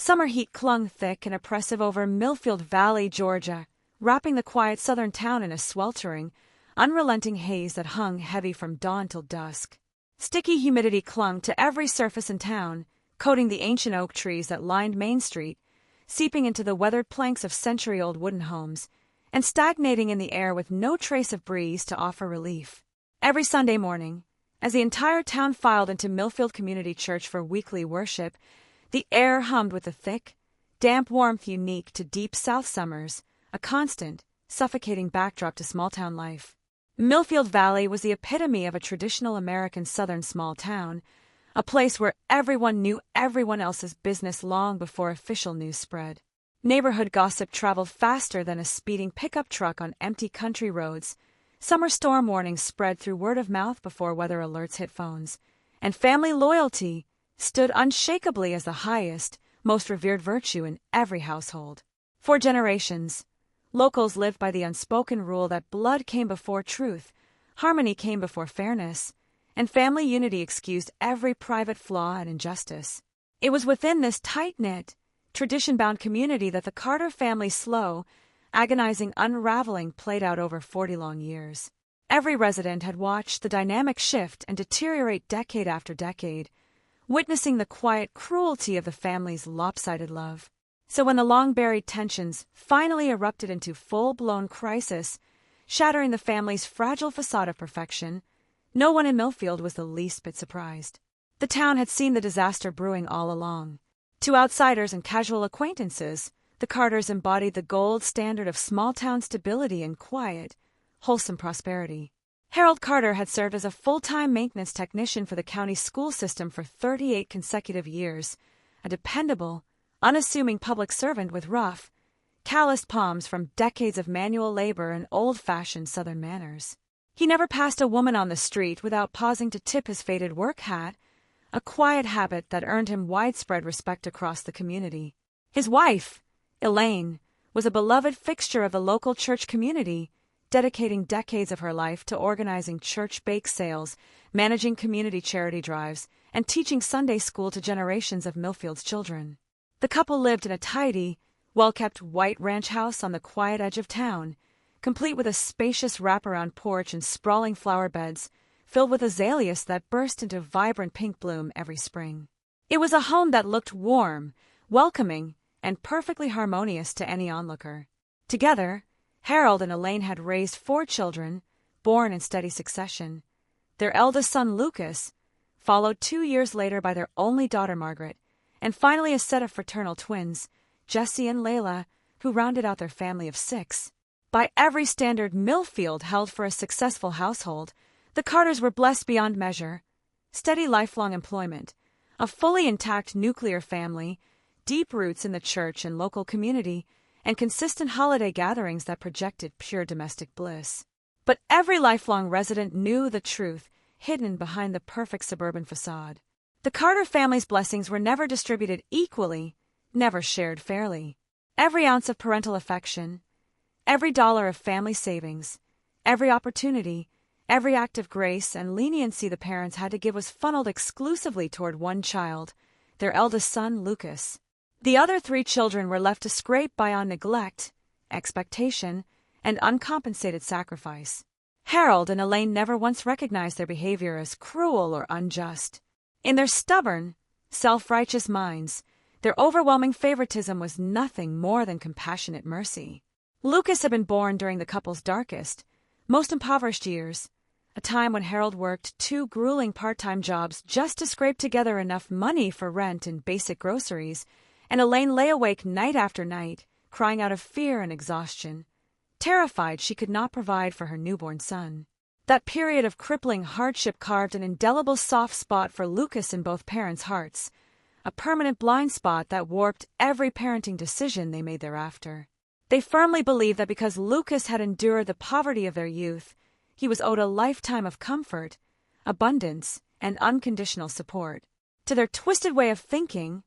Summer heat clung thick and oppressive over Millfield Valley, Georgia, wrapping the quiet southern town in a sweltering, unrelenting haze that hung heavy from dawn till dusk. Sticky humidity clung to every surface in town, coating the ancient oak trees that lined Main Street, seeping into the weathered planks of century-old wooden homes, and stagnating in the air with no trace of breeze to offer relief. Every Sunday morning, as the entire town filed into Millfield Community Church for weekly worship, the air hummed with the thick, damp warmth unique to deep South summers, a constant, suffocating backdrop to small-town life. Millfield Valley was the epitome of a traditional American southern small town, a place where everyone knew everyone else's business long before official news spread. Neighborhood gossip traveled faster than a speeding pickup truck on empty country roads. Summer storm warnings spread through word of mouth before weather alerts hit phones, and family loyalty stood unshakably as the highest, most revered virtue in every household. For generations, locals lived by the unspoken rule that blood came before truth, harmony came before fairness, and family unity excused every private flaw and injustice. It was within this tight-knit, tradition-bound community that the Carter family's slow, agonizing unraveling played out over 40 long years. Every resident had watched the dynamic shift and deteriorate decade after decade, witnessing the quiet cruelty of the family's lopsided love. So when the long-buried tensions finally erupted into full-blown crisis, shattering the family's fragile facade of perfection, no one in Millfield was the least bit surprised. The town had seen the disaster brewing all along. To outsiders and casual acquaintances, the Carters embodied the gold standard of small-town stability and quiet, wholesome prosperity. Harold Carter had served as a full-time maintenance technician for the county school system for 38 consecutive years, a dependable, unassuming public servant with rough, calloused palms from decades of manual labor and old-fashioned Southern manners. He never passed a woman on the street without pausing to tip his faded work hat, a quiet habit that earned him widespread respect across the community. His wife, Elaine, was a beloved fixture of the local church community, dedicating decades of her life to organizing church bake sales, managing community charity drives, and teaching Sunday school to generations of Millfield's children. The couple lived in a tidy, well-kept white ranch house on the quiet edge of town, complete with a spacious wraparound porch and sprawling flower beds, filled with azaleas that burst into vibrant pink bloom every spring. It was a home that looked warm, welcoming, and perfectly harmonious to any onlooker. Together, Harold and Elaine had raised 4 children, born in steady succession. Their eldest son, Lucas, followed 2 years later by their only daughter, Margaret, and finally a set of fraternal twins, Jesse and Layla, who rounded out their family of 6. By every standard Millfield held for a successful household, the Carters were blessed beyond measure. Steady lifelong employment, a fully intact nuclear family, deep roots in the church and local community, and consistent holiday gatherings that projected pure domestic bliss. But every lifelong resident knew the truth hidden behind the perfect suburban facade. The Carter family's blessings were never distributed equally, never shared fairly. Every ounce of parental affection, every dollar of family savings, every opportunity, every act of grace and leniency the parents had to give was funneled exclusively toward one child, their eldest son, Lucas. The other 3 children were left to scrape by on neglect, expectation, and uncompensated sacrifice. Harold and Elaine never once recognized their behavior as cruel or unjust. In their stubborn, self-righteous minds, their overwhelming favoritism was nothing more than compassionate mercy. Lucas had been born during the couple's darkest, most impoverished years, a time when Harold worked 2 grueling part-time jobs just to scrape together enough money for rent and basic groceries, and Elaine lay awake night after night, crying out of fear and exhaustion, terrified she could not provide for her newborn son. That period of crippling hardship carved an indelible soft spot for Lucas in both parents' hearts, a permanent blind spot that warped every parenting decision they made thereafter. They firmly believed that because Lucas had endured the poverty of their youth, he was owed a lifetime of comfort, abundance, and unconditional support. To their twisted way of thinking,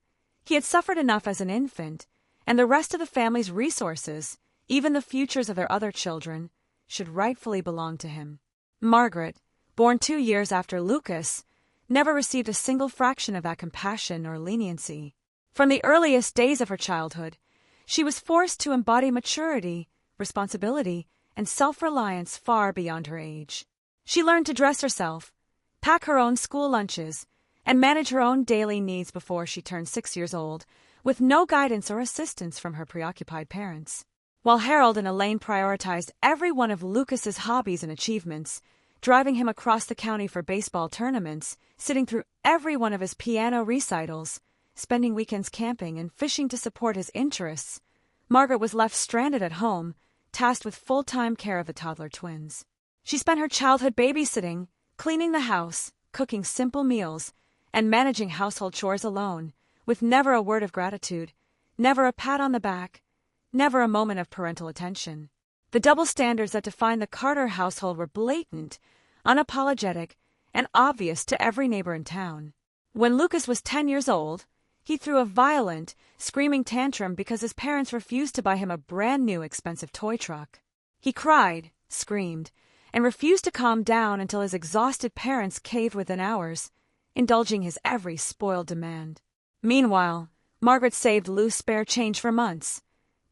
he had suffered enough as an infant, and the rest of the family's resources, even the futures of their other children, should rightfully belong to him. Margaret, born 2 years after Lucas, never received a single fraction of that compassion or leniency. From the earliest days of her childhood, she was forced to embody maturity, responsibility, and self-reliance far beyond her age. She learned to dress herself, pack her own school lunches, and manage her own daily needs before she turned 6 years old, with no guidance or assistance from her preoccupied parents. While Harold and Elaine prioritized every one of Lucas's hobbies and achievements, driving him across the county for baseball tournaments, sitting through every one of his piano recitals, spending weekends camping and fishing to support his interests, Margaret was left stranded at home, tasked with full-time care of the toddler twins. She spent her childhood babysitting, cleaning the house, cooking simple meals, and managing household chores alone, with never a word of gratitude, never a pat on the back, never a moment of parental attention. The double standards that defined the Carter household were blatant, unapologetic, and obvious to every neighbor in town. When Lucas was 10 years old, he threw a violent, screaming tantrum because his parents refused to buy him a brand-new expensive toy truck. He cried, screamed, and refused to calm down until his exhausted parents caved within hours, indulging his every spoiled demand. Meanwhile, Margaret saved loose spare change for months,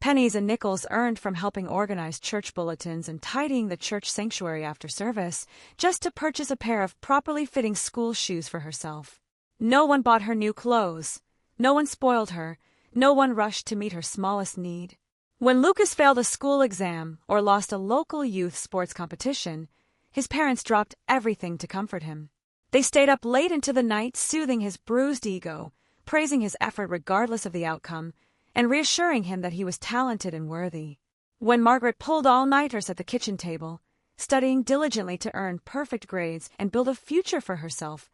pennies and nickels earned from helping organize church bulletins and tidying the church sanctuary after service, just to purchase a pair of properly fitting school shoes for herself. No one bought her new clothes. No one spoiled her. No one rushed to meet her smallest need. When Lucas failed a school exam or lost a local youth sports competition, his parents dropped everything to comfort him. They stayed up late into the night, soothing his bruised ego, praising his effort regardless of the outcome, and reassuring him that he was talented and worthy. When Margaret pulled all-nighters at the kitchen table, studying diligently to earn perfect grades and build a future for herself,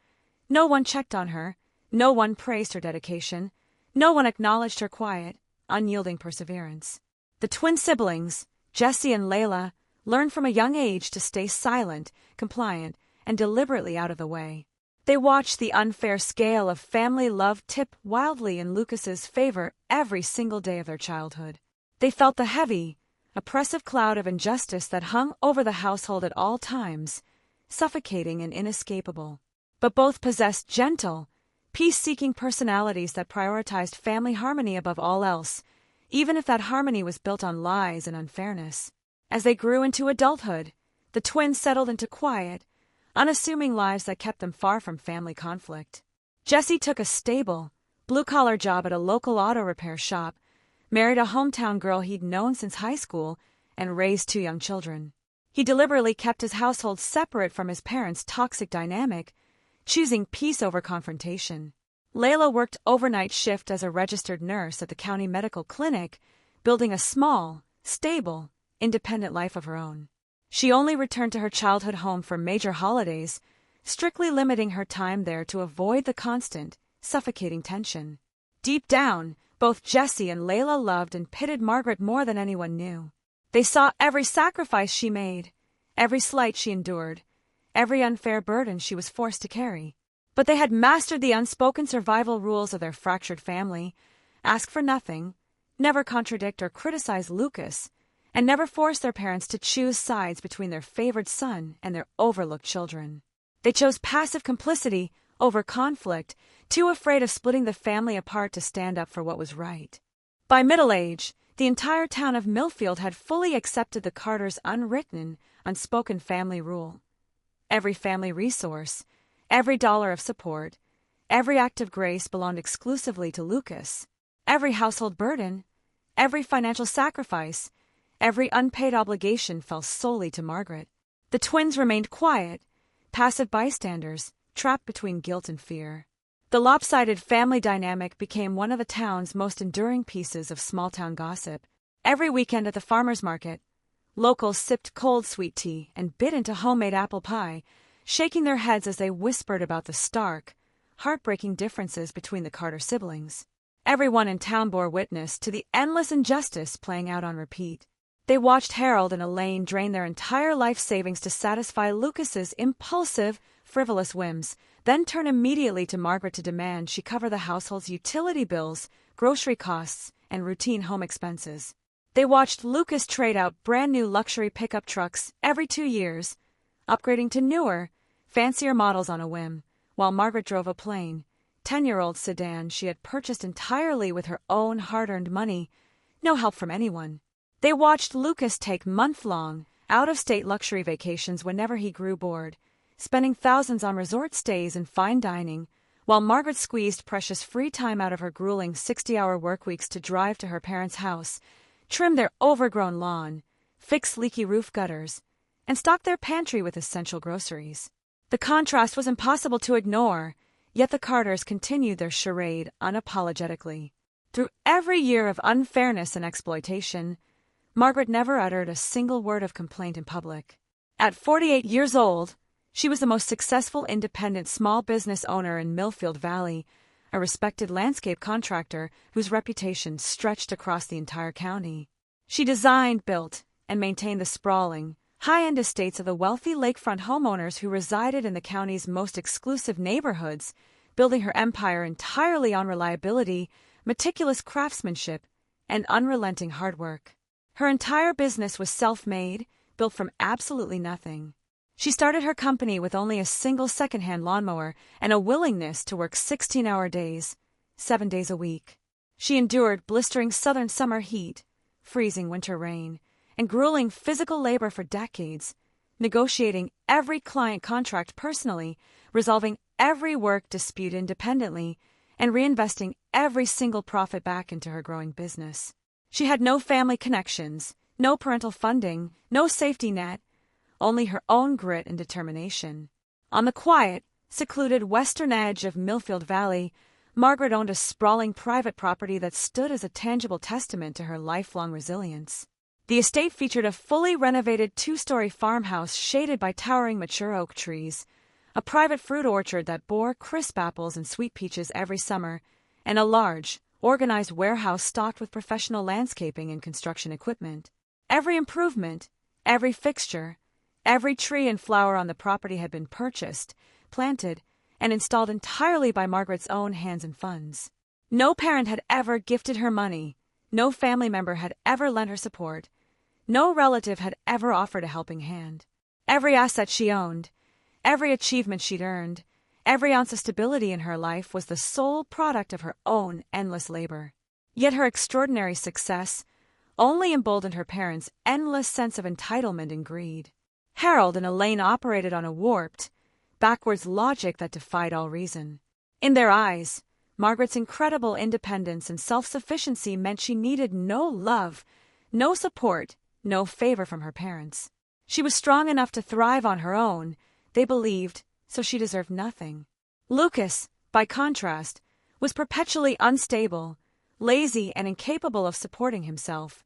no one checked on her, no one praised her dedication, no one acknowledged her quiet, unyielding perseverance. The twin siblings, Jessie and Layla, learned from a young age to stay silent, compliant, and deliberately out of the way. They watched the unfair scale of family love tip wildly in Lucas's favor every single day of their childhood. They felt the heavy, oppressive cloud of injustice that hung over the household at all times, suffocating and inescapable. But both possessed gentle, peace-seeking personalities that prioritized family harmony above all else, even if that harmony was built on lies and unfairness. As they grew into adulthood, the twins settled into quiet, unassuming lives that kept them far from family conflict. Jesse took a stable, blue-collar job at a local auto repair shop, married a hometown girl he'd known since high school, and raised 2 young children. He deliberately kept his household separate from his parents' toxic dynamic, choosing peace over confrontation. Layla worked overnight shift as a registered nurse at the county medical clinic, building a small, stable, independent life of her own. She only returned to her childhood home for major holidays, strictly limiting her time there to avoid the constant, suffocating tension. Deep down, both Jessie and Layla loved and pitied Margaret more than anyone knew. They saw every sacrifice she made, every slight she endured, every unfair burden she was forced to carry. But they had mastered the unspoken survival rules of their fractured family: ask for nothing, never contradict or criticize Lucas, and never force their parents to choose sides between their favored son and their overlooked children. They chose passive complicity over conflict, too afraid of splitting the family apart to stand up for what was right. By middle age, the entire town of Millfield had fully accepted the Carters' unwritten, unspoken family rule. Every family resource, every dollar of support, every act of grace belonged exclusively to Lucas. Every household burden, every financial sacrifice, every unpaid obligation fell solely to Margaret. The twins remained quiet, passive bystanders, trapped between guilt and fear. The lopsided family dynamic became one of the town's most enduring pieces of small-town gossip. Every weekend at the farmer's market, locals sipped cold sweet tea and bit into homemade apple pie, shaking their heads as they whispered about the stark, heartbreaking differences between the Carter siblings. Everyone in town bore witness to the endless injustice playing out on repeat. They watched Harold and Elaine drain their entire life savings to satisfy Lucas's impulsive, frivolous whims, then turn immediately to Margaret to demand she cover the household's utility bills, grocery costs, and routine home expenses. They watched Lucas trade out brand-new luxury pickup trucks every 2 years, upgrading to newer, fancier models on a whim, while Margaret drove a plain, 10-year-old sedan she had purchased entirely with her own hard-earned money, no help from anyone. They watched Lucas take month-long, out-of-state luxury vacations whenever he grew bored, spending thousands on resort stays and fine dining, while Margaret squeezed precious free time out of her grueling 60-hour workweeks to drive to her parents' house, trim their overgrown lawn, fix leaky roof gutters, and stock their pantry with essential groceries. The contrast was impossible to ignore, yet the Carters continued their charade unapologetically. Through every year of unfairness and exploitation, Margaret never uttered a single word of complaint in public. At 48 years old, she was the most successful independent small business owner in Millfield Valley, a respected landscape contractor whose reputation stretched across the entire county. She designed, built, and maintained the sprawling, high-end estates of the wealthy lakefront homeowners who resided in the county's most exclusive neighborhoods, building her empire entirely on reliability, meticulous craftsmanship, and unrelenting hard work. Her entire business was self-made, built from absolutely nothing. She started her company with only a single second-hand lawnmower and a willingness to work 16-hour days, 7 days a week. She endured blistering southern summer heat, freezing winter rain, and grueling physical labor for decades, negotiating every client contract personally, resolving every work dispute independently, and reinvesting every single profit back into her growing business. She had no family connections, no parental funding, no safety net, only her own grit and determination. On the quiet, secluded western edge of Millfield Valley, Margaret owned a sprawling private property that stood as a tangible testament to her lifelong resilience. The estate featured a fully renovated 2-story farmhouse shaded by towering mature oak trees, a private fruit orchard that bore crisp apples and sweet peaches every summer, and a large, organized warehouse stocked with professional landscaping and construction equipment. Every improvement, every fixture, every tree and flower on the property had been purchased, planted, and installed entirely by Margaret's own hands and funds. No parent had ever gifted her money, no family member had ever lent her support, no relative had ever offered a helping hand. Every asset she owned, every achievement she'd earned, every ounce of stability in her life was the sole product of her own endless labor. Yet her extraordinary success only emboldened her parents' endless sense of entitlement and greed. Harold and Elaine operated on a warped, backwards logic that defied all reason. In their eyes, Margaret's incredible independence and self-sufficiency meant she needed no love, no support, no favor from her parents. She was strong enough to thrive on her own, they believed, so she deserved nothing. Lucas, by contrast, was perpetually unstable, lazy, and incapable of supporting himself,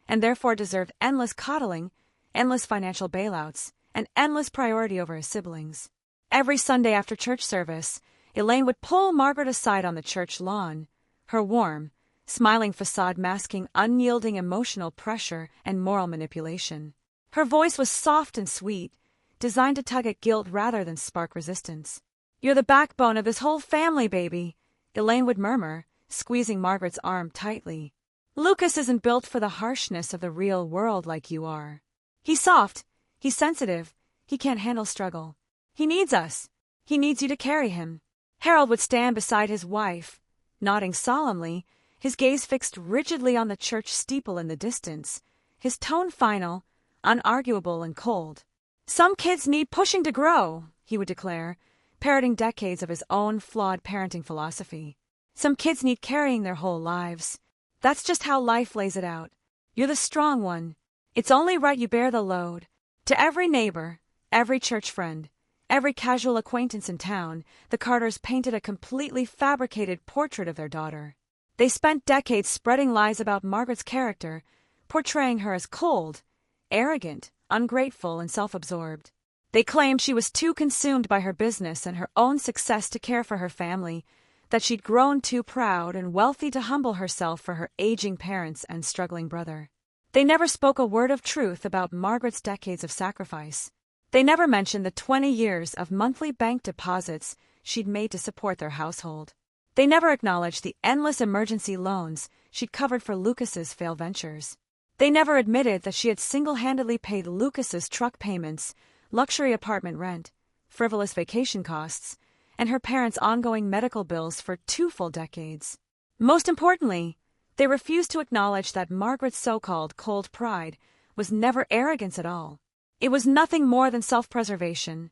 and therefore deserved endless coddling, endless financial bailouts, and endless priority over his siblings. Every Sunday after church service, Elaine would pull Margaret aside on the church lawn, her warm, smiling facade masking unyielding emotional pressure and moral manipulation. Her voice was soft and sweet, designed to tug at guilt rather than spark resistance. "You're the backbone of this whole family, baby," Elaine would murmur, squeezing Margaret's arm tightly. "Lucas isn't built for the harshness of the real world like you are. He's soft, he's sensitive, he can't handle struggle. He needs us. He needs you to carry him." Harold would stand beside his wife, nodding solemnly, his gaze fixed rigidly on the church steeple in the distance, his tone final, unarguable, and cold. "Some kids need pushing to grow," he would declare, parroting decades of his own flawed parenting philosophy. "Some kids need carrying their whole lives. That's just how life lays it out. You're the strong one. It's only right you bear the load." To every neighbor, every church friend, every casual acquaintance in town, the Carters painted a completely fabricated portrait of their daughter. They spent decades spreading lies about Margaret's character, portraying her as cold, arrogant, ungrateful, and self-absorbed. They claimed she was too consumed by her business and her own success to care for her family, that she'd grown too proud and wealthy to humble herself for her aging parents and struggling brother. They never spoke a word of truth about Margaret's decades of sacrifice. They never mentioned the 20 years of monthly bank deposits she'd made to support their household. They never acknowledged the endless emergency loans she'd covered for Lucas's failed ventures. They never admitted that she had single-handedly paid Lucas's truck payments, luxury apartment rent, frivolous vacation costs, and her parents' ongoing medical bills for 2 full decades. Most importantly, they refused to acknowledge that Margaret's so-called cold pride was never arrogance at all. It was nothing more than self-preservation,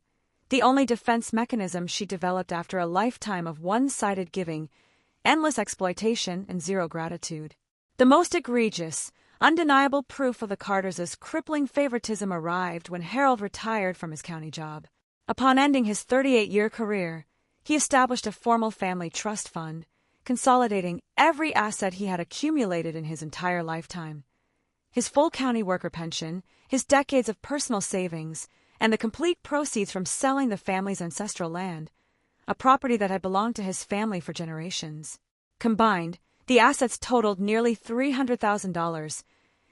the only defense mechanism she developed after a lifetime of one-sided giving, endless exploitation, and zero gratitude. The most egregious, undeniable proof of the Carters' crippling favoritism arrived when Harold retired from his county job. Upon ending his 38-year career, he established a formal family trust fund, consolidating every asset he had accumulated in his entire lifetime. His full county worker pension, his decades of personal savings, and the complete proceeds from selling the family's ancestral land, a property that had belonged to his family for generations. Combined, the assets totaled nearly $300,000,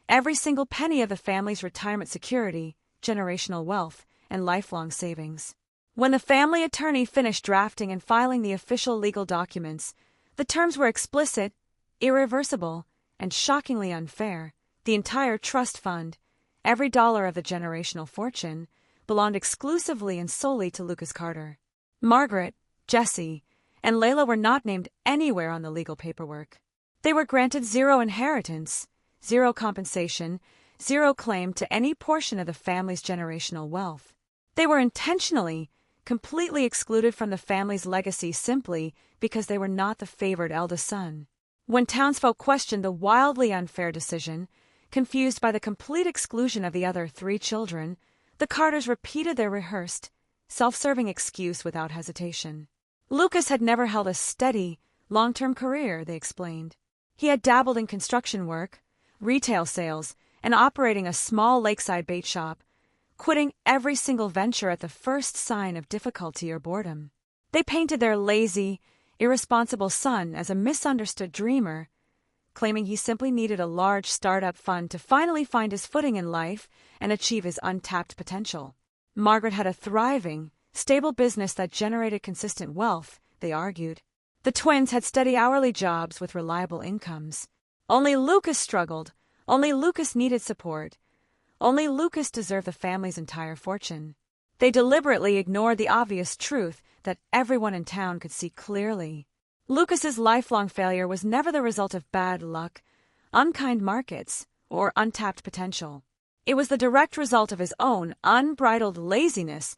every single penny of the family's retirement security, generational wealth, and lifelong savings. When the family attorney finished drafting and filing the official legal documents, the terms were explicit, irreversible, and shockingly unfair. The entire trust fund, every dollar of the generational fortune, belonged exclusively and solely to Lucas Carter. Margaret, Jessie, and Layla were not named anywhere on the legal paperwork. They were granted zero inheritance, zero compensation, zero claim to any portion of the family's generational wealth. They were intentionally, completely excluded from the family's legacy simply because they were not the favored eldest son. When townsfolk questioned the wildly unfair decision, confused by the complete exclusion of the other 3 children, the Carters repeated their rehearsed, self-serving excuse without hesitation. Lucas had never held a steady, long-term career, they explained. He had dabbled in construction work, retail sales, and operating a small lakeside bait shop, quitting every single venture at the first sign of difficulty or boredom. They painted their lazy, irresponsible son as a misunderstood dreamer, claiming he simply needed a large startup fund to finally find his footing in life and achieve his untapped potential. Margaret had a thriving, stable business that generated consistent wealth, they argued. The twins had steady hourly jobs with reliable incomes. Only Lucas struggled, only Lucas needed support, only Lucas deserved the family's entire fortune. They deliberately ignored the obvious truth that everyone in town could see clearly. Lucas's lifelong failure was never the result of bad luck, unkind markets, or untapped potential. It was the direct result of his own unbridled laziness,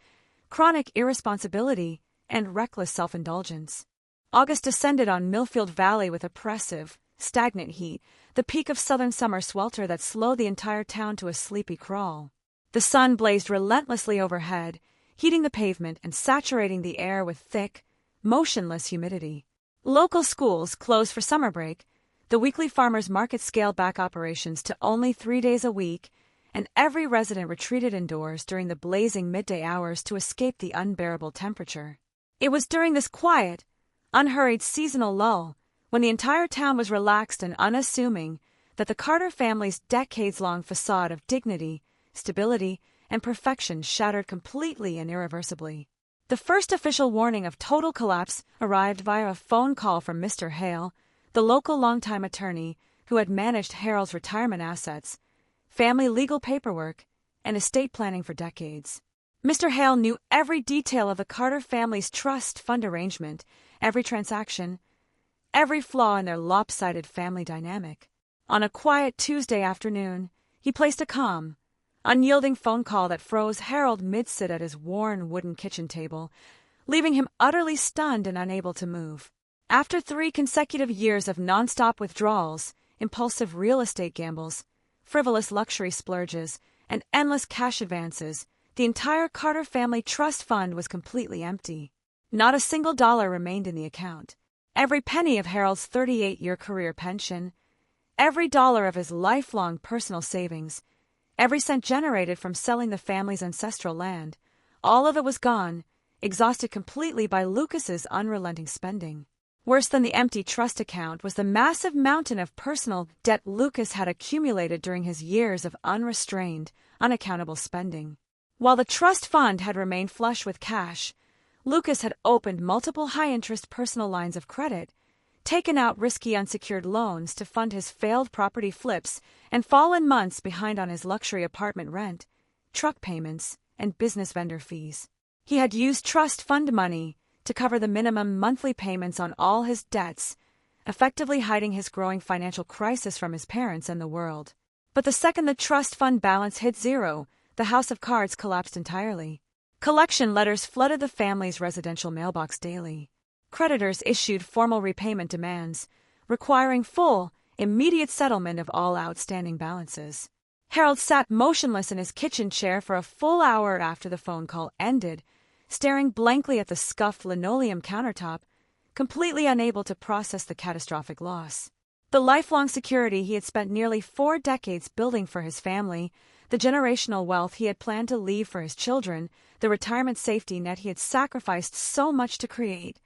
chronic irresponsibility, and reckless self-indulgence. August descended on Millfield Valley with oppressive, stagnant heat, the peak of southern summer swelter that slowed the entire town to a sleepy crawl. The sun blazed relentlessly overhead, heating the pavement and saturating the air with thick, motionless humidity. Local schools closed for summer break, the weekly farmers' market scaled back operations to only 3 days a week, and every resident retreated indoors during the blazing midday hours to escape the unbearable temperature. It was during this quiet, unhurried seasonal lull, when the entire town was relaxed and unassuming, that the Carter family's decades-long facade of dignity, stability, and perfection shattered completely and irreversibly. The first official warning of total collapse arrived via a phone call from Mr. Hale, the local longtime attorney who had managed Harold's retirement assets, family legal paperwork, and estate planning for decades. Mr. Hale knew every detail of the Carter family's trust fund arrangement, every transaction, every flaw in their lopsided family dynamic. On a quiet Tuesday afternoon, he placed a calm, unyielding phone call that froze Harold mid-sit at his worn wooden kitchen table, leaving him utterly stunned and unable to move. After 3 consecutive years of nonstop withdrawals, impulsive real estate gambles, frivolous luxury splurges, and endless cash advances, the entire Carter family trust fund was completely empty. Not a single dollar remained in the account. Every penny of Harold's 38-year career pension, every dollar of his lifelong personal savings, every cent generated from selling the family's ancestral land, all of it was gone, exhausted completely by Lucas's unrelenting spending. Worse than the empty trust account was the massive mountain of personal debt Lucas had accumulated during his years of unrestrained, unaccountable spending. While the trust fund had remained flush with cash, Lucas had opened multiple high-interest personal lines of credit, taken out risky unsecured loans to fund his failed property flips, and fallen months behind on his luxury apartment rent, truck payments, and business vendor fees. He had used trust fund money to cover the minimum monthly payments on all his debts, effectively hiding his growing financial crisis from his parents and the world. But the second the trust fund balance hit zero, the house of cards collapsed entirely. Collection letters flooded the family's residential mailbox daily. Creditors issued formal repayment demands, requiring full, immediate settlement of all outstanding balances. Harold sat motionless in his kitchen chair for a full hour after the phone call ended, staring blankly at the scuffed linoleum countertop, completely unable to process the catastrophic loss. The lifelong security he had spent nearly 4 decades building for his family, the generational wealth he had planned to leave for his children, the retirement safety net he had sacrificed so much to create,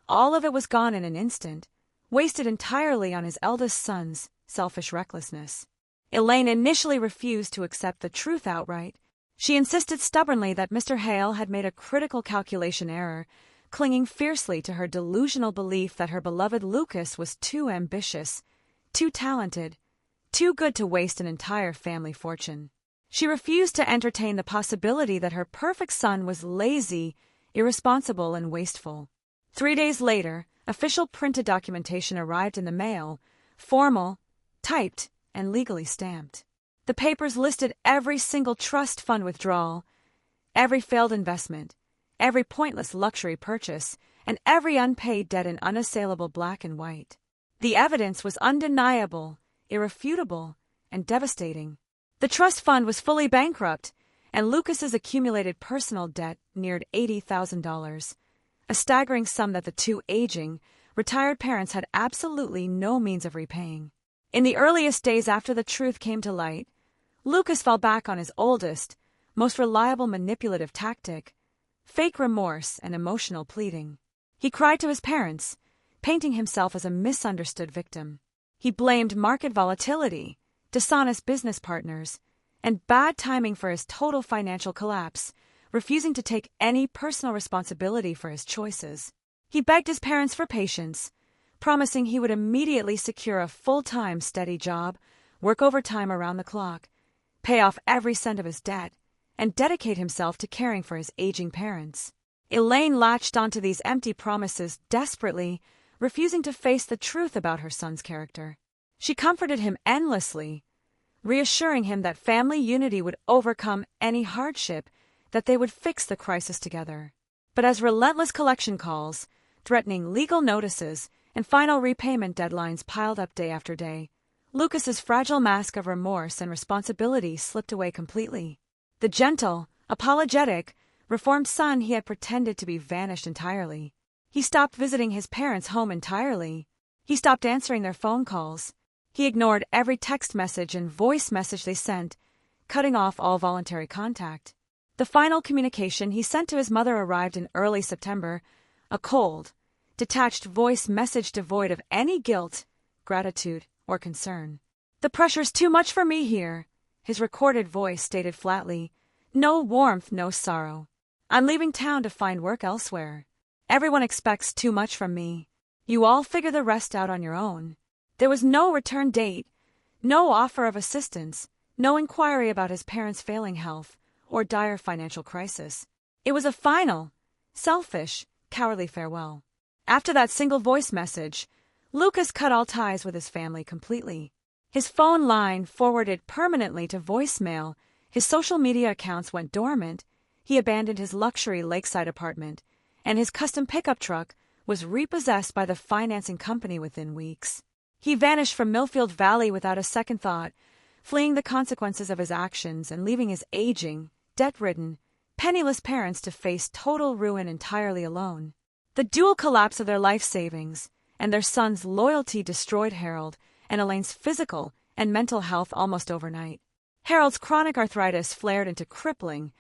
all of it was gone in an instant, wasted entirely on his eldest son's selfish recklessness. Elaine initially refused to accept the truth outright. She insisted stubbornly that Mr. Hale had made a critical calculation error, clinging fiercely to her delusional belief that her beloved Lucas was too ambitious, too talented, too good to waste an entire family fortune. She refused to entertain the possibility that her perfect son was lazy, irresponsible, and wasteful. 3 days later, official printed documentation arrived in the mail, formal, typed, and legally stamped. The papers listed every single trust fund withdrawal, every failed investment, every pointless luxury purchase, and every unpaid debt in unassailable black and white. The evidence was undeniable, irrefutable, and devastating. The trust fund was fully bankrupt, and Lucas's accumulated personal debt neared $80,000, a staggering sum that the two aging, retired parents had absolutely no means of repaying. In the earliest days after the truth came to light, Lucas fell back on his oldest, most reliable manipulative tactic: fake remorse and emotional pleading. He cried to his parents, painting himself as a misunderstood victim. He blamed market volatility, dishonest business partners, and bad timing for his total financial collapse, refusing to take any personal responsibility for his choices. He begged his parents for patience, promising he would immediately secure a full-time steady job, work overtime around the clock, pay off every cent of his debt, and dedicate himself to caring for his aging parents. Elaine latched onto these empty promises desperately, refusing to face the truth about her son's character. She comforted him endlessly, reassuring him that family unity would overcome any hardship, that they would fix the crisis together. But as relentless collection calls, threatening legal notices, and final repayment deadlines piled up day after day, Lucas's fragile mask of remorse and responsibility slipped away completely. The gentle, apologetic, reformed son he had pretended to be vanished entirely. He stopped visiting his parents' home entirely. He stopped answering their phone calls. He ignored every text message and voice message they sent, cutting off all voluntary contact. The final communication he sent to his mother arrived in early September, a cold, detached voice message devoid of any guilt, gratitude, or concern. "The pressure's too much for me here," his recorded voice stated flatly. "No warmth, no sorrow. I'm leaving town to find work elsewhere. Everyone expects too much from me. You all figure the rest out on your own." There was no return date, no offer of assistance, no inquiry about his parents' failing health or dire financial crisis. It was a final, selfish, cowardly farewell. After that single voice message, Lucas cut all ties with his family completely. His phone line forwarded permanently to voicemail, his social media accounts went dormant, he abandoned his luxury lakeside apartment, and his custom pickup truck was repossessed by the financing company within weeks. He vanished from Millfield Valley without a second thought, fleeing the consequences of his actions and leaving his aging, debt-ridden, penniless parents to face total ruin entirely alone. The dual collapse of their life savings and their son's loyalty destroyed Harold and Elaine's physical and mental health almost overnight. Harold's chronic arthritis flared into crippling,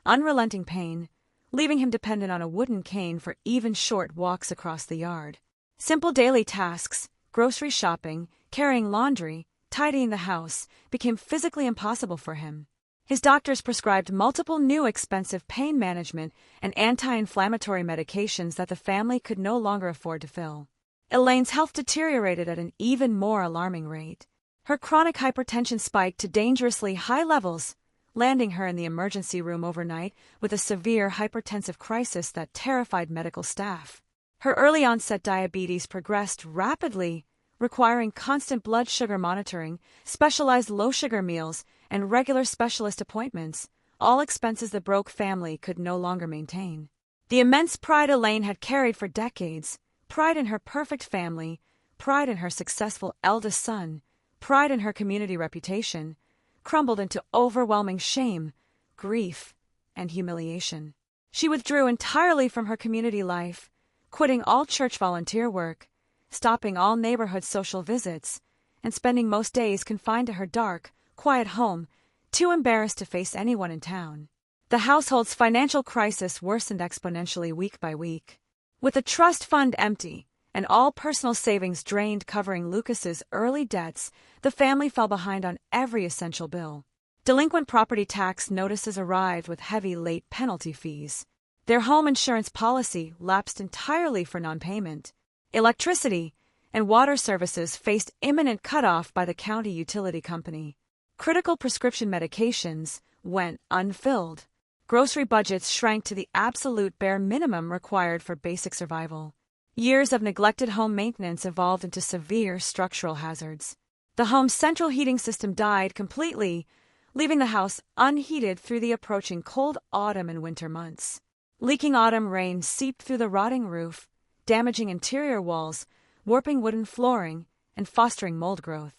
unrelenting pain, leaving him dependent on a wooden cane for even short walks across the yard. Simple daily tasks, grocery shopping, carrying laundry, tidying the house, became physically impossible for him. His doctors prescribed multiple new expensive pain management and anti-inflammatory medications that the family could no longer afford to fill. Elaine's health deteriorated at an even more alarming rate. Her chronic hypertension spiked to dangerously high levels, landing her in the emergency room overnight with a severe hypertensive crisis that terrified medical staff. Her early-onset diabetes progressed rapidly, requiring constant blood sugar monitoring, specialized low-sugar meals, and regular specialist appointments, all expenses the broke family could no longer maintain. The immense pride Elaine had carried for decades, pride in her perfect family, pride in her successful eldest son, pride in her community reputation, crumbled into overwhelming shame, grief, and humiliation. She withdrew entirely from her community life, quitting all church volunteer work, stopping all neighborhood social visits, and spending most days confined to her dark, quiet home, too embarrassed to face anyone in town. The household's financial crisis worsened exponentially week by week. With the trust fund empty and all personal savings drained covering Lucas's early debts, the family fell behind on every essential bill. Delinquent property tax notices arrived with heavy late penalty fees. Their home insurance policy lapsed entirely for non-payment. Electricity and water services faced imminent cutoff by the county utility company. Critical prescription medications went unfilled. Grocery budgets shrank to the absolute bare minimum required for basic survival. Years of neglected home maintenance evolved into severe structural hazards. The home's central heating system died completely, leaving the house unheated through the approaching cold autumn and winter months. Leaking autumn rain seeped through the rotting roof, damaging interior walls, warping wooden flooring, and fostering mold growth.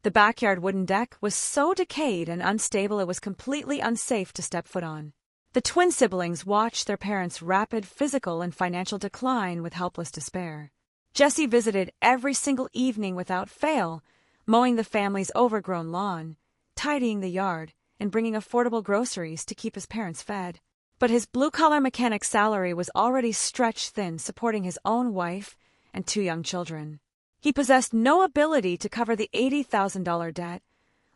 The backyard wooden deck was so decayed and unstable it was completely unsafe to step foot on. The twin siblings watched their parents' rapid physical and financial decline with helpless despair. Jessie visited every single evening without fail, mowing the family's overgrown lawn, tidying the yard, and bringing affordable groceries to keep his parents fed. But his blue-collar mechanic salary was already stretched thin, supporting his own wife and 2 young children. He possessed no ability to cover the $80,000 debt,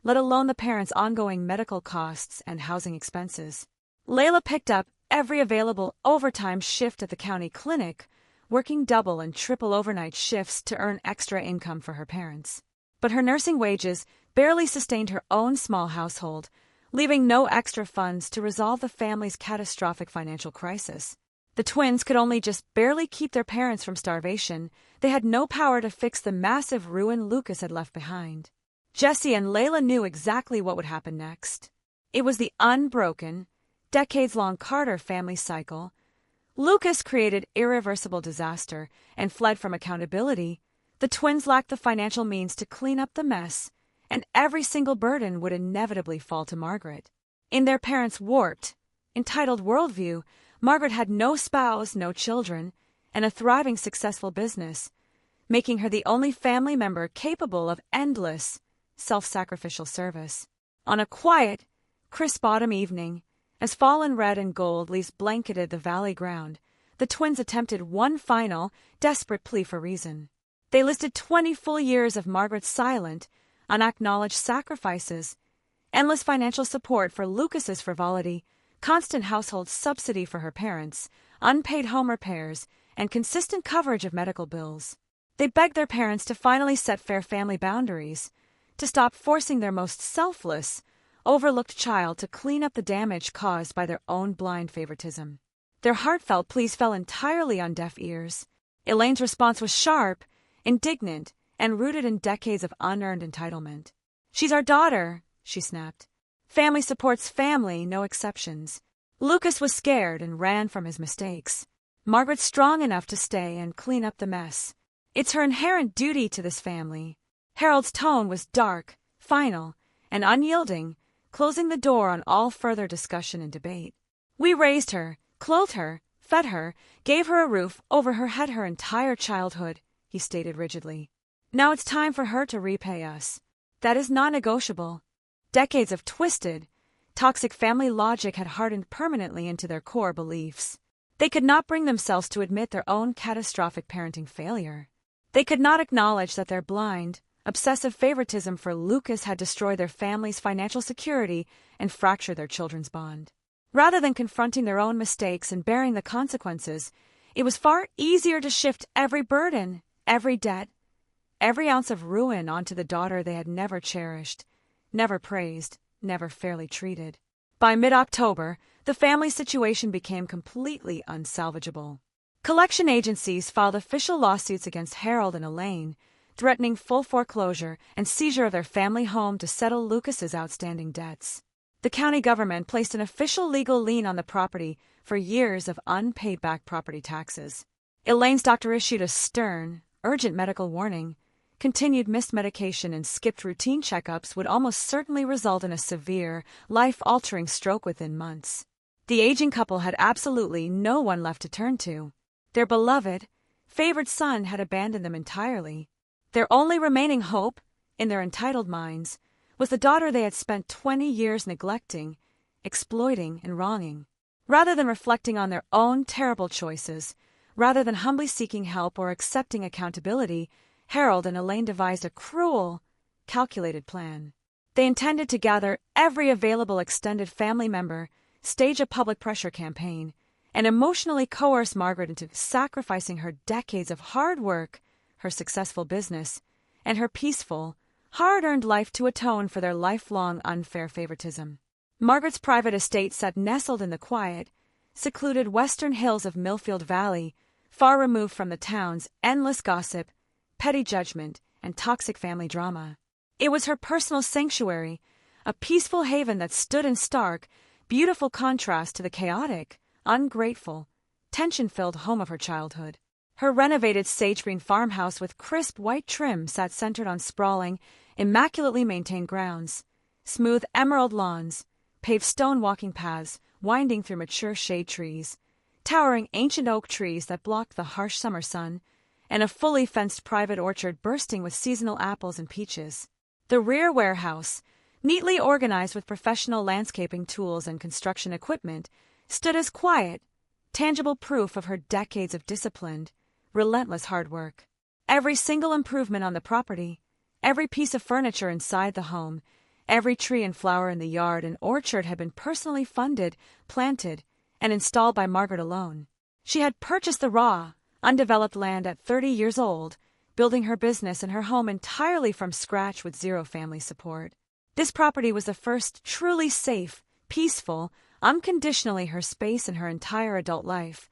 let alone the parents' ongoing medical costs and housing expenses. Layla picked up every available overtime shift at the county clinic, working double and triple overnight shifts to earn extra income for her parents. But her nursing wages barely sustained her own small household, leaving no extra funds to resolve the family's catastrophic financial crisis. The twins could only just barely keep their parents from starvation. They had no power to fix the massive ruin Lucas had left behind. Jessie and Layla knew exactly what would happen next. It was the unbroken, decades-long Carter family cycle. Lucas created irreversible disaster and fled from accountability. The twins lacked the financial means to clean up the mess, and every single burden would inevitably fall to Margaret. In their parents' warped, entitled worldview, Margaret had no spouse, no children, and a thriving successful business, making her the only family member capable of endless, self-sacrificial service. On a quiet, crisp autumn evening, as fallen red and gold leaves blanketed the valley ground, the twins attempted one final, desperate plea for reason. They listed 20 full years of Margaret's silent, unacknowledged sacrifices, endless financial support for Lucas's frivolity, constant household subsidy for her parents, unpaid home repairs, and consistent coverage of medical bills. They begged their parents to finally set fair family boundaries, to stop forcing their most selfless, overlooked child to clean up the damage caused by their own blind favoritism. Their heartfelt pleas fell entirely on deaf ears. Elaine's response was sharp, indignant, and rooted in decades of unearned entitlement. "She's our daughter," she snapped. "Family supports family, no exceptions." Lucas was scared and ran from his mistakes. Margaret's strong enough to stay and clean up the mess. It's her inherent duty to this family. Harold's tone was dark, final, and unyielding, closing the door on all further discussion and debate. "We raised her, clothed her, fed her, gave her a roof over her head her entire childhood," he stated rigidly. "Now it's time for her to repay us. That is non-negotiable." Decades of twisted, toxic family logic had hardened permanently into their core beliefs. They could not bring themselves to admit their own catastrophic parenting failure. They could not acknowledge that their blind, obsessive favoritism for Lucas had destroyed their family's financial security and fractured their children's bond. Rather than confronting their own mistakes and bearing the consequences, it was far easier to shift every burden, every debt, every ounce of ruin onto the daughter they had never cherished, never praised, never fairly treated. By mid-October, the family situation became completely unsalvageable. Collection agencies filed official lawsuits against Harold and Elaine, threatening full foreclosure and seizure of their family home to settle Lucas's outstanding debts. The county government placed an official legal lien on the property for years of unpaid back property taxes. Elaine's doctor issued a stern, urgent medical warning. Continued missed medication and skipped routine checkups would almost certainly result in a severe, life-altering stroke within months. The aging couple had absolutely no one left to turn to. Their beloved, favored son had abandoned them entirely. Their only remaining hope, in their entitled minds, was the daughter they had spent 20 years neglecting, exploiting, and wronging. Rather than reflecting on their own terrible choices, rather than humbly seeking help or accepting accountability, Harold and Elaine devised a cruel, calculated plan. They intended to gather every available extended family member, stage a public pressure campaign, and emotionally coerce Margaret into sacrificing her decades of hard work, her successful business, and her peaceful, hard-earned life to atone for their lifelong unfair favoritism. Margaret's private estate sat nestled in the quiet, secluded western hills of Millfield Valley, far removed from the town's endless gossip, petty judgment, and toxic family drama. It was her personal sanctuary, a peaceful haven that stood in stark, beautiful contrast to the chaotic, ungrateful, tension-filled home of her childhood. Her renovated sage-green farmhouse with crisp white trim sat centered on sprawling, immaculately maintained grounds, smooth emerald lawns, paved stone walking paths winding through mature shade trees, towering ancient oak trees that blocked the harsh summer sun, and a fully fenced private orchard bursting with seasonal apples and peaches. The rear warehouse, neatly organized with professional landscaping tools and construction equipment, stood as quiet, tangible proof of her decades of disciplined, relentless hard work. Every single improvement on the property, every piece of furniture inside the home, every tree and flower in the yard and orchard had been personally funded, planted, and installed by Margaret alone. She had purchased the raw, undeveloped land at 30 years old, building her business and her home entirely from scratch with zero family support. This property was the first truly safe, peaceful, unconditionally her space in her entire adult life.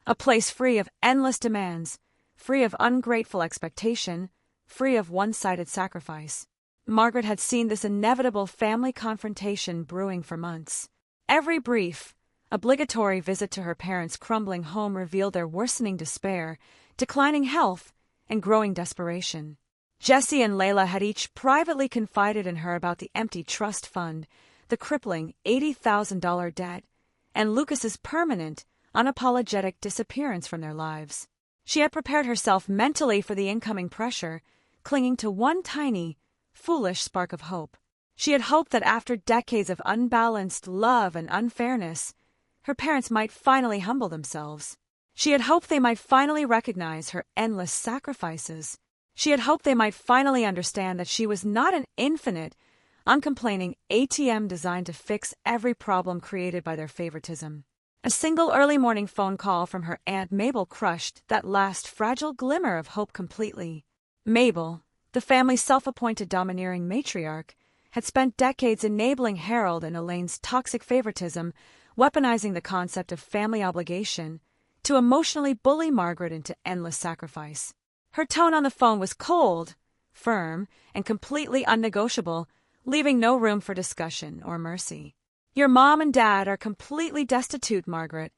A place free of endless demands, free of ungrateful expectation, free of one-sided sacrifice. Margaret had seen this inevitable family confrontation brewing for months. Every brief, obligatory visit to her parents' crumbling home revealed their worsening despair, declining health, and growing desperation. Jessie and Layla had each privately confided in her about the empty trust fund, the crippling $80,000 debt, and Lucas's permanent, unapologetic disappearance from their lives. She had prepared herself mentally for the incoming pressure, clinging to one tiny, foolish spark of hope. She had hoped that after decades of unbalanced love and unfairness, her parents might finally humble themselves. She had hoped they might finally recognize her endless sacrifices. She had hoped they might finally understand that she was not an infinite, uncomplaining ATM designed to fix every problem created by their favoritism. A single early morning phone call from her Aunt Mabel crushed that last fragile glimmer of hope completely. Mabel, the family's self-appointed domineering matriarch, had spent decades enabling Harold and Elaine's toxic favoritism, weaponizing the concept of family obligation, to emotionally bully Margaret into endless sacrifice. Her tone on the phone was cold, firm, and completely unnegotiable, leaving no room for discussion or mercy. "Your mom and dad are completely destitute, Margaret,"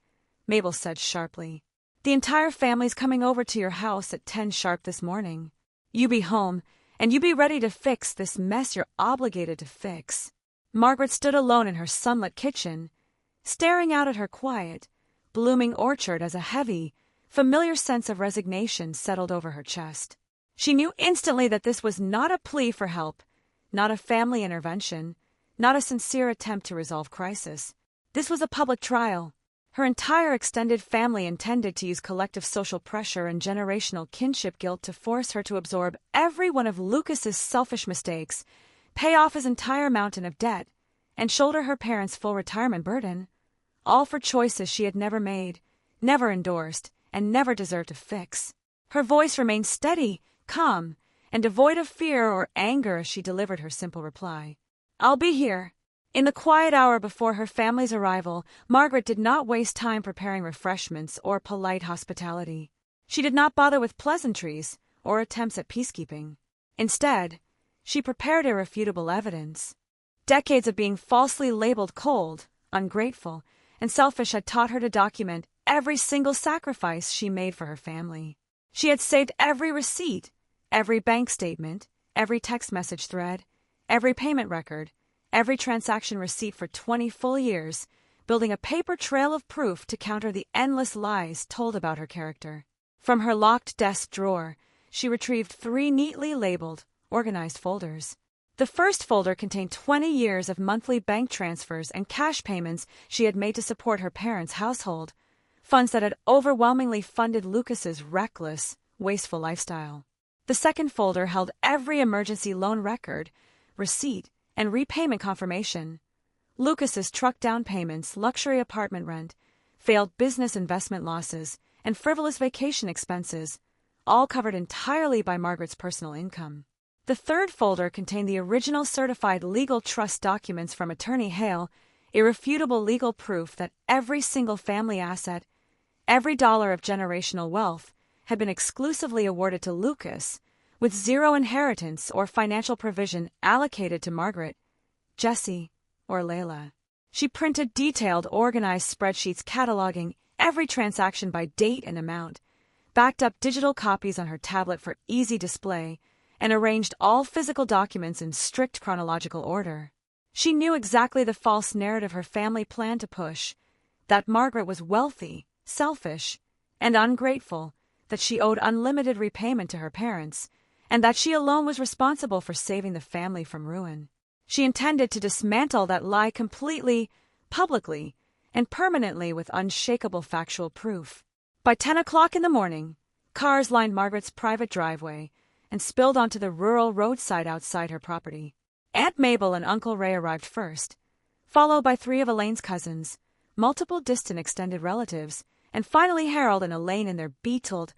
Mabel said sharply. "The entire family's coming over to your house at 10 sharp this morning. You be home, and you be ready to fix this mess you're obligated to fix." Margaret stood alone in her sunlit kitchen, staring out at her quiet, blooming orchard as a heavy, familiar sense of resignation settled over her chest. She knew instantly that this was not a plea for help, not a family intervention, not a sincere attempt to resolve crisis. This was a public trial. Her entire extended family intended to use collective social pressure and generational kinship guilt to force her to absorb every one of Lucas's selfish mistakes, pay off his entire mountain of debt, and shoulder her parents' full retirement burden, all for choices she had never made, never endorsed, and never deserved to fix. Her voice remained steady, calm, and devoid of fear or anger as she delivered her simple reply. "I'll be here. In the quiet hour before her family's arrival, Margaret did not waste time preparing refreshments or polite hospitality. She did not bother with pleasantries or attempts at peacekeeping. Instead, she prepared irrefutable evidence. Decades of being falsely labeled cold, ungrateful, and selfish had taught her to document every single sacrifice she made for her family. She had saved every receipt, every bank statement, every text message thread, every payment record, every transaction receipt for 20 full years, building a paper trail of proof to counter the endless lies told about her character. From her locked desk drawer, she retrieved 3 neatly labeled, organized folders. The first folder contained 20 years of monthly bank transfers and cash payments she had made to support her parents' household, funds that had overwhelmingly funded Lucas's reckless, wasteful lifestyle. The second folder held every emergency loan record, receipt, and repayment confirmation. Lucas's truck down payments, luxury apartment rent, failed business investment losses, and frivolous vacation expenses, all covered entirely by Margaret's personal income. The third folder contained the original certified legal trust documents from Attorney Hale, irrefutable legal proof that every single family asset, every dollar of generational wealth, had been exclusively awarded to Lucas, with zero inheritance or financial provision allocated to Margaret, Jessie, or Layla. She printed detailed, organized spreadsheets cataloging every transaction by date and amount, backed up digital copies on her tablet for easy display, and arranged all physical documents in strict chronological order. She knew exactly the false narrative her family planned to push, that Margaret was wealthy, selfish, and ungrateful, that she owed unlimited repayment to her parents, and that she alone was responsible for saving the family from ruin. She intended to dismantle that lie completely, publicly, and permanently with unshakable factual proof. By 10 o'clock in the morning, cars lined Margaret's private driveway and spilled onto the rural roadside outside her property. Aunt Mabel and Uncle Ray arrived first, followed by 3 of Elaine's cousins, multiple distant extended relatives, and finally Harold and Elaine in their beetled,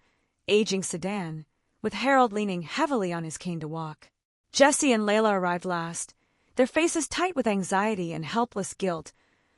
aging sedan, with Harold leaning heavily on his cane to walk. Jessie and Layla arrived last, their faces tight with anxiety and helpless guilt,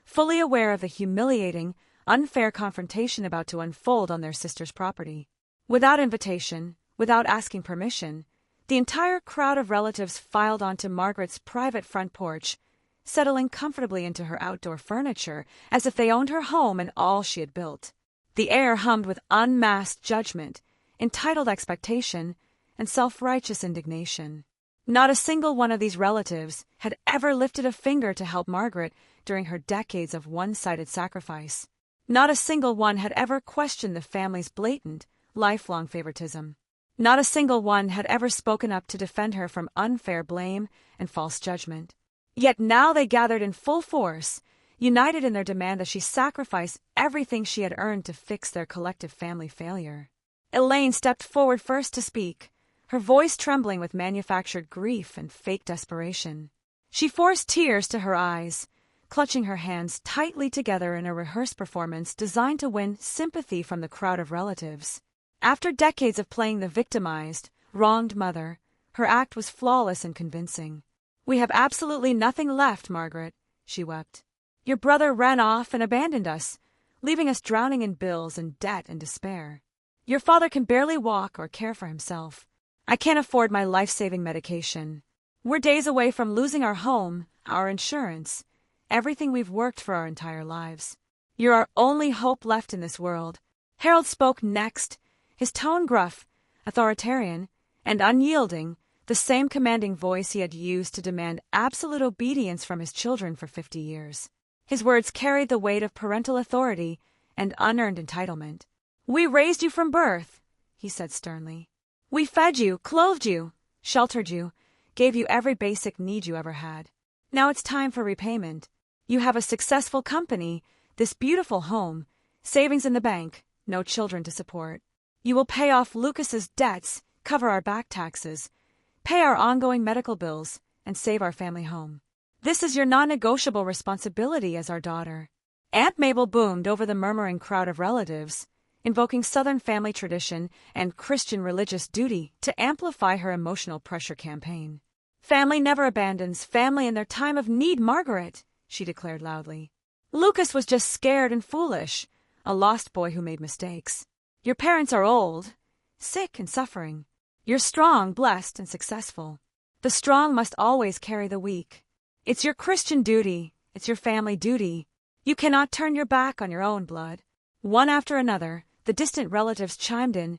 fully aware of the humiliating, unfair confrontation about to unfold on their sister's property. Without invitation, without asking permission, the entire crowd of relatives filed onto Margaret's private front porch, settling comfortably into her outdoor furniture as if they owned her home and all she had built. The air hummed with unmasked judgment, entitled expectation, and self-righteous indignation. Not a single one of these relatives had ever lifted a finger to help Margaret during her decades of one-sided sacrifice. Not a single one had ever questioned the family's blatant, lifelong favoritism. Not a single one had ever spoken up to defend her from unfair blame and false judgment. Yet now they gathered in full force, united in their demand that she sacrifice everything she had earned to fix their collective family failure. Elaine stepped forward first to speak, her voice trembling with manufactured grief and fake desperation. She forced tears to her eyes, clutching her hands tightly together in a rehearsed performance designed to win sympathy from the crowd of relatives. After decades of playing the victimized, wronged mother, her act was flawless and convincing. "We have absolutely nothing left, Margaret," she wept. "Your brother ran off and abandoned us, leaving us drowning in bills and debt and despair. Your father can barely walk or care for himself. I can't afford my life-saving medication. We're days away from losing our home, our insurance, everything we've worked for our entire lives. You're our only hope left in this world." Harold spoke next, his tone gruff, authoritarian, and unyielding, the same commanding voice he had used to demand absolute obedience from his children for 50 years. His words carried the weight of parental authority and unearned entitlement. "We raised you from birth," he said sternly. "We fed you, clothed you, sheltered you, gave you every basic need you ever had. Now it's time for repayment. You have a successful company, this beautiful home, savings in the bank, no children to support. You will pay off Lucas's debts, cover our back taxes, pay our ongoing medical bills, and save our family home. This is your non-negotiable responsibility as our daughter." Aunt Mabel boomed over the murmuring crowd of relatives, invoking Southern family tradition and Christian religious duty to amplify her emotional pressure campaign. "Family never abandons family in their time of need, Margaret," she declared loudly. Lucas was just scared and foolish, a lost boy who made mistakes. Your parents are old, sick and suffering. You're strong, blessed, and successful. The strong must always carry the weak. It's your Christian duty. It's your family duty. You cannot turn your back on your own blood. One after another, the distant relatives chimed in,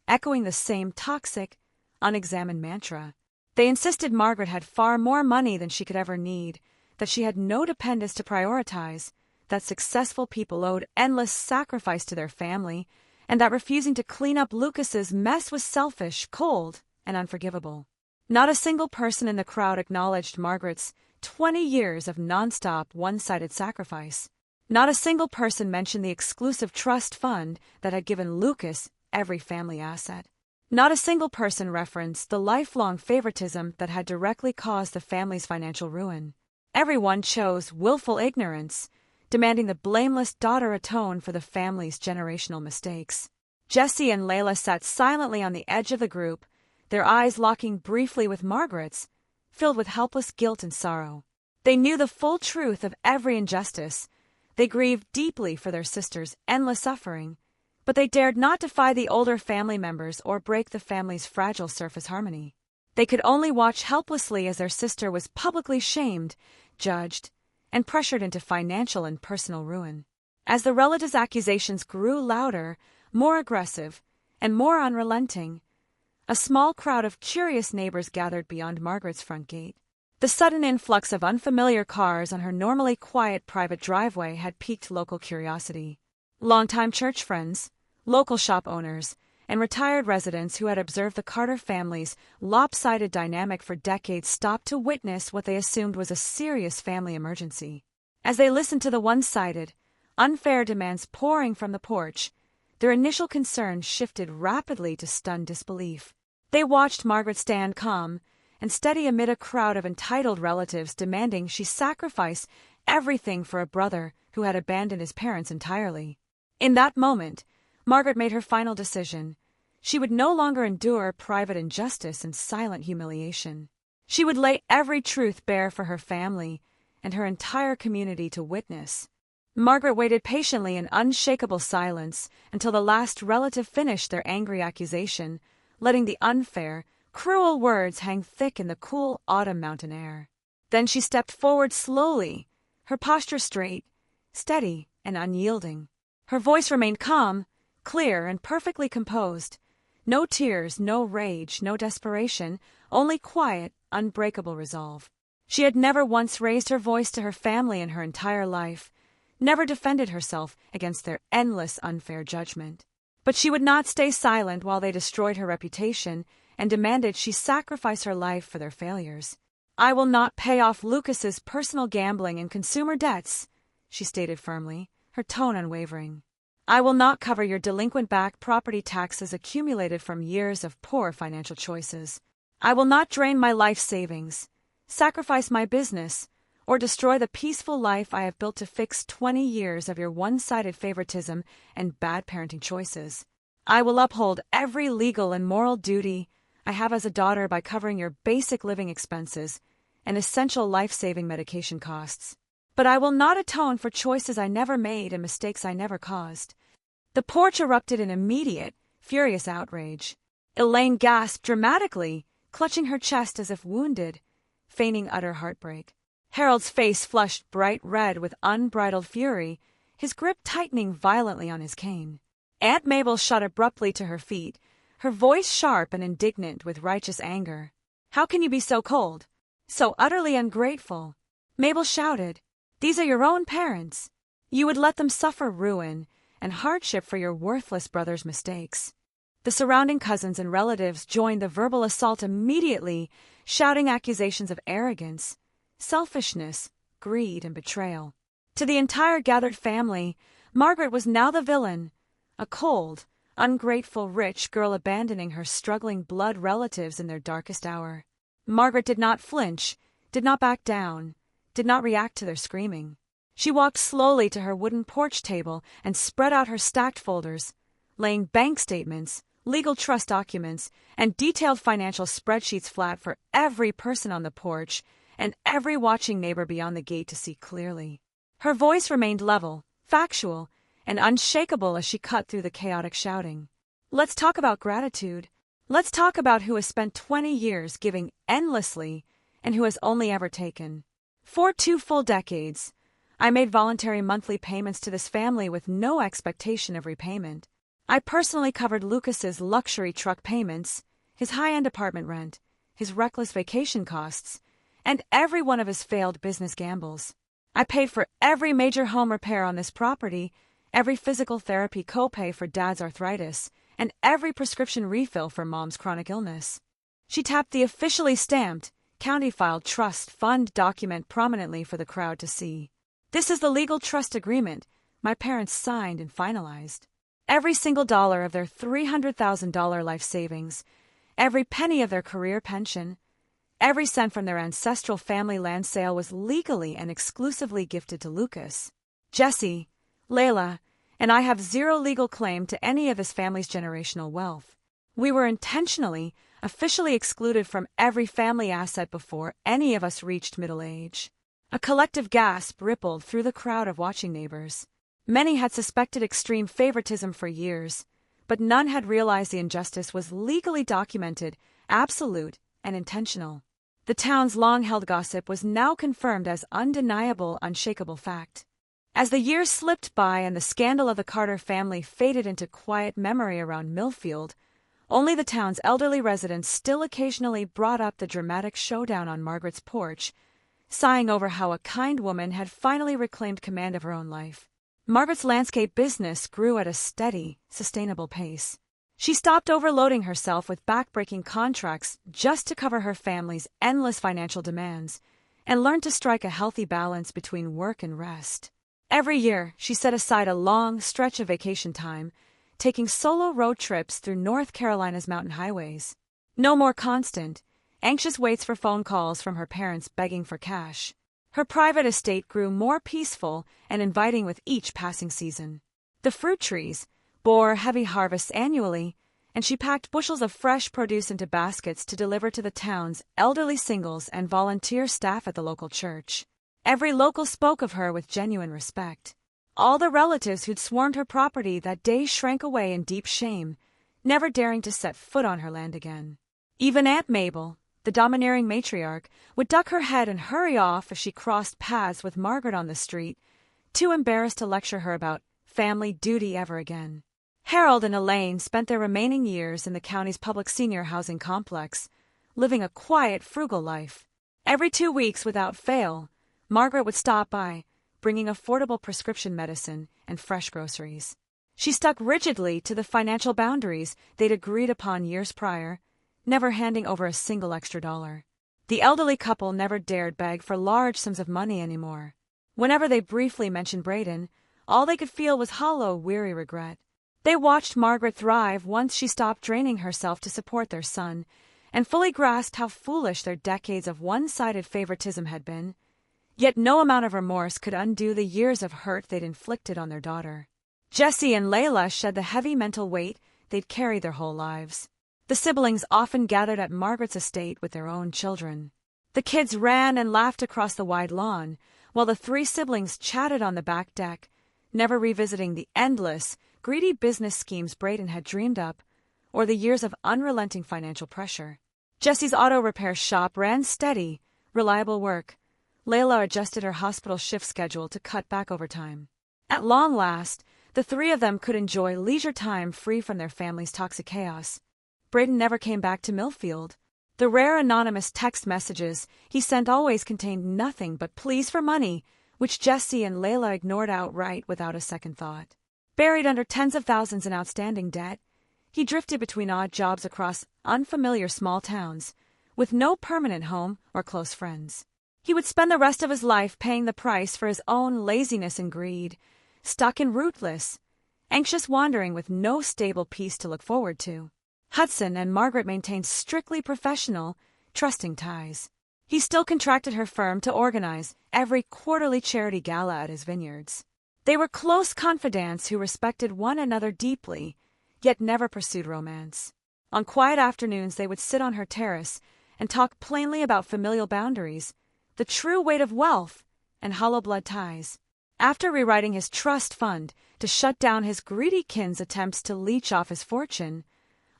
echoing the same toxic, unexamined mantra. They insisted Margaret had far more money than she could ever need, that she had no dependents to prioritize, that successful people owed endless sacrifice to their family, and that refusing to clean up Lucas's mess was selfish, cold, and unforgivable. Not a single person in the crowd acknowledged Margaret's 20 years of nonstop, one-sided sacrifice. Not a single person mentioned the exclusive trust fund that had given Lucas every family asset. Not a single person referenced the lifelong favoritism that had directly caused the family's financial ruin. Everyone chose willful ignorance, demanding the blameless daughter atone for the family's generational mistakes. Jessie and Layla sat silently on the edge of the group, their eyes locking briefly with Margaret's, filled with helpless guilt and sorrow. They knew the full truth of every injustice. They grieved deeply for their sister's endless suffering, but they dared not defy the older family members or break the family's fragile surface harmony. They could only watch helplessly as their sister was publicly shamed, judged, and pressured into financial and personal ruin. As the relatives' accusations grew louder, more aggressive, and more unrelenting, a small crowd of curious neighbors gathered beyond Margaret's front gate. The sudden influx of unfamiliar cars on her normally quiet private driveway had piqued local curiosity. Longtime church friends, local shop owners, and retired residents who had observed the Carter family's lopsided dynamic for decades stopped to witness what they assumed was a serious family emergency. As they listened to the one-sided, unfair demands pouring from the porch, their initial concern shifted rapidly to stunned disbelief. They watched Margaret stand calm and steady amid a crowd of entitled relatives demanding she sacrifice everything for a brother who had abandoned his parents entirely. In that moment, Margaret made her final decision. She would no longer endure private injustice and silent humiliation. She would lay every truth bare for her family and her entire community to witness. Margaret waited patiently in unshakable silence until the last relative finished their angry accusation, letting the unfair, cruel words hang thick in the cool autumn mountain air. Then she stepped forward slowly, her posture straight, steady, and unyielding. Her voice remained calm, clear, and perfectly composed. No tears, no rage, no desperation, only quiet, unbreakable resolve. She had never once raised her voice to her family in her entire life, never defended herself against their endless unfair judgment. But she would not stay silent while they destroyed her reputation and demanded she sacrifice her life for their failures. "I will not pay off Lucas's personal gambling and consumer debts," she stated firmly, her tone unwavering. "I will not cover your delinquent back property taxes accumulated from years of poor financial choices. I will not drain my life savings, sacrifice my business, or destroy the peaceful life I have built to fix 20 years of your one-sided favoritism and bad parenting choices. I will uphold every legal and moral duty I have as a daughter by covering your basic living expenses and essential life-saving medication costs. But I will not atone for choices I never made and mistakes I never caused." The porch erupted in immediate, furious outrage. Elaine gasped dramatically, clutching her chest as if wounded, feigning utter heartbreak. Harold's face flushed bright red with unbridled fury, his grip tightening violently on his cane. Aunt Mabel shot abruptly to her feet, her voice sharp and indignant with righteous anger. "How can you be so cold? So utterly ungrateful?" Mabel shouted. "These are your own parents. You would let them suffer ruin and hardship for your worthless brother's mistakes." The surrounding cousins and relatives joined the verbal assault immediately, shouting accusations of arrogance, selfishness, greed, and betrayal. To the entire gathered family, Margaret was now the villain, a cold, ungrateful rich girl abandoning her struggling blood relatives in their darkest hour. Margaret did not flinch, did not back down, did not react to their screaming. She walked slowly to her wooden porch table and spread out her stacked folders, laying bank statements, legal trust documents, and detailed financial spreadsheets flat for every person on the porch and every watching neighbor beyond the gate to see clearly. Her voice remained level, factual, and unshakable as she cut through the chaotic shouting. Let's talk about gratitude. Let's talk about who has spent 20 years giving endlessly and who has only ever taken. For 2 full decades, I made voluntary monthly payments to this family with no expectation of repayment. I personally covered Lucas's luxury truck payments, his high-end apartment rent, his reckless vacation costs, and every one of his failed business gambles. I paid for every major home repair on this property, every physical therapy copay for Dad's arthritis, and every prescription refill for Mom's chronic illness. She tapped the officially stamped, county-filed trust fund document prominently for the crowd to see. This is the legal trust agreement my parents signed and finalized. Every single dollar of their $300,000 life savings, every penny of their career pension, every cent from their ancestral family land sale was legally and exclusively gifted to Lucas. Jesse, Layla, and I have zero legal claim to any of his family's generational wealth. We were intentionally, officially excluded from every family asset before any of us reached middle age. A collective gasp rippled through the crowd of watching neighbors. Many had suspected extreme favoritism for years, but none had realized the injustice was legally documented, absolute, and intentional. The town's long-held gossip was now confirmed as undeniable, unshakable fact. As the years slipped by and the scandal of the Carter family faded into quiet memory around Millfield, only the town's elderly residents still occasionally brought up the dramatic showdown on Margaret's porch, sighing over how a kind woman had finally reclaimed command of her own life. Margaret's landscape business grew at a steady, sustainable pace. She stopped overloading herself with back-breaking contracts just to cover her family's endless financial demands, and learned to strike a healthy balance between work and rest. Every year, she set aside a long stretch of vacation time, taking solo road trips through North Carolina's mountain highways. No more constant, anxious waits for phone calls from her parents begging for cash. Her private estate grew more peaceful and inviting with each passing season. The fruit trees bore heavy harvests annually, and she packed bushels of fresh produce into baskets to deliver to the town's elderly singles and volunteer staff at the local church. Every local spoke of her with genuine respect. All the relatives who'd swarmed her property that day shrank away in deep shame, never daring to set foot on her land again. Even Aunt Mabel, the domineering matriarch, would duck her head and hurry off if she crossed paths with Margaret on the street, too embarrassed to lecture her about family duty ever again. Harold and Elaine spent their remaining years in the county's public senior housing complex, living a quiet, frugal life. Every 2 weeks without fail, Margaret would stop by, bringing affordable prescription medicine and fresh groceries. She stuck rigidly to the financial boundaries they'd agreed upon years prior, never handing over a single extra dollar. The elderly couple never dared beg for large sums of money anymore. Whenever they briefly mentioned Braden, all they could feel was hollow, weary regret. They watched Margaret thrive once she stopped draining herself to support their son, and fully grasped how foolish their decades of one-sided favoritism had been. Yet no amount of remorse could undo the years of hurt they'd inflicted on their daughter. Jessie and Layla shed the heavy mental weight they'd carried their whole lives. The siblings often gathered at Margaret's estate with their own children. The kids ran and laughed across the wide lawn, while the 3 siblings chatted on the back deck, never revisiting the endless, greedy business schemes Braden had dreamed up, or the years of unrelenting financial pressure. Jessie's auto repair shop ran steady, reliable work. Layla adjusted her hospital shift schedule to cut back overtime. At long last, the 3 of them could enjoy leisure time free from their family's toxic chaos. Braden never came back to Millfield. The rare anonymous text messages he sent always contained nothing but pleas for money, which Jessie and Layla ignored outright without a second thought. Buried under tens of thousands in outstanding debt, he drifted between odd jobs across unfamiliar small towns, with no permanent home or close friends. He would spend the rest of his life paying the price for his own laziness and greed, stuck in rootless, anxious wandering with no stable peace to look forward to. Hudson and Margaret maintained strictly professional, trusting ties. He still contracted her firm to organize every quarterly charity gala at his vineyards. They were close confidants who respected one another deeply, yet never pursued romance. On quiet afternoons they would sit on her terrace and talk plainly about familial boundaries, the true weight of wealth, and hollow blood ties. After rewriting his trust fund to shut down his greedy kin's attempts to leech off his fortune,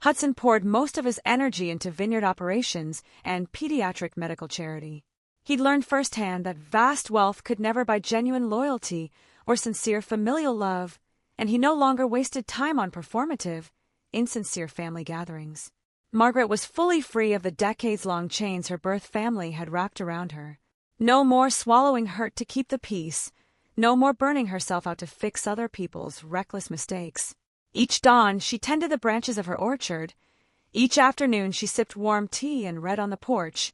Hudson poured most of his energy into vineyard operations and pediatric medical charity. He'd learned firsthand that vast wealth could never buy genuine loyalty or sincere familial love, and he no longer wasted time on performative, insincere family gatherings. Margaret was fully free of the decades-long chains her birth family had wrapped around her. No more swallowing hurt to keep the peace, no more burning herself out to fix other people's reckless mistakes. Each dawn, she tended the branches of her orchard. Each afternoon, she sipped warm tea and read on the porch.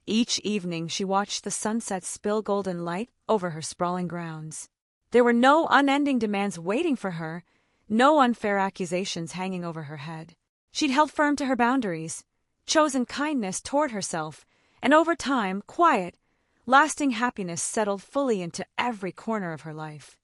Each evening, she watched the sunset spill golden light over her sprawling grounds. There were no unending demands waiting for her, no unfair accusations hanging over her head. She'd held firm to her boundaries, chosen kindness toward herself, and over time, quiet, lasting happiness settled fully into every corner of her life.